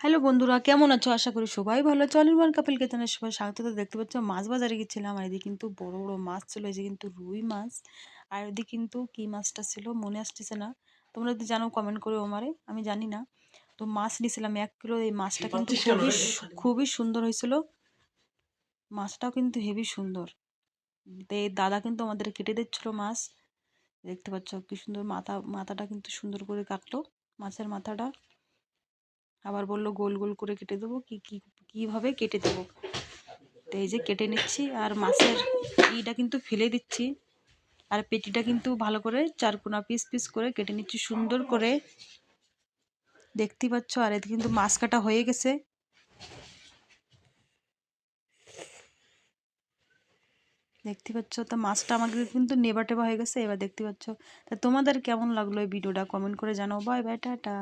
Hello বন্ধুরা, কেমন আছো? আশা করি সবাই ভালো আছো। অনির্বাণ কাপিল কিচেনে সবাই স্বাগত। তো দেখতে পাচ্ছ মাছ বাজারে গেছিলাম, আর এদিকে কিন্তু বড় বড় মাছ ছিল। এই যে কিন্তু রুই মাছ, আর ওদিকে কিন্তু কি মাছটা ছিল মনে আসতেছে না। তোমরা যদি জানো কমেন্ট করে আমারে, আমি জানি না। তো মাছ নিয়েছিলাম 1 কিলো। এই মাছটা কিন্তু খুবই সুন্দর হয়েছিল। মাছটাও কিন্তু হেভি সুন্দর। তো এই দাদা কিন্তু আমাদের কেটে দিচ্ছিল মাছ। দেখতে পাচ্ছ কি সুন্দর মাথাটা কিন্তু সুন্দর করে কাটলো মাছের মাথাটা। আবার বললো গোল গোল করে কেটে দেবো, কিভাবে কেটে দেবো। তো এই যে কেটে নিচ্ছি, আর মাছের ইটা কিন্তু ফেলে দিচ্ছি, আর পেটিটা কিন্তু ভালো করে চারকোনা পিস পিস করে কেটে নিচ্ছি সুন্দর করে। দেখতে পাচ্ছ, আর এতে কিন্তু মাছ কাটা হয়ে গেছে। দেখতে পাচ্ছ তো মাছটা আমাকে কিন্তু নেবা টেবা হয়ে গেছে। এবার দেখতে পাচ্ছ। তা তোমাদের কেমন লাগলো এই ভিডিওটা কমেন্ট করে জানাও। Bye bye, tata.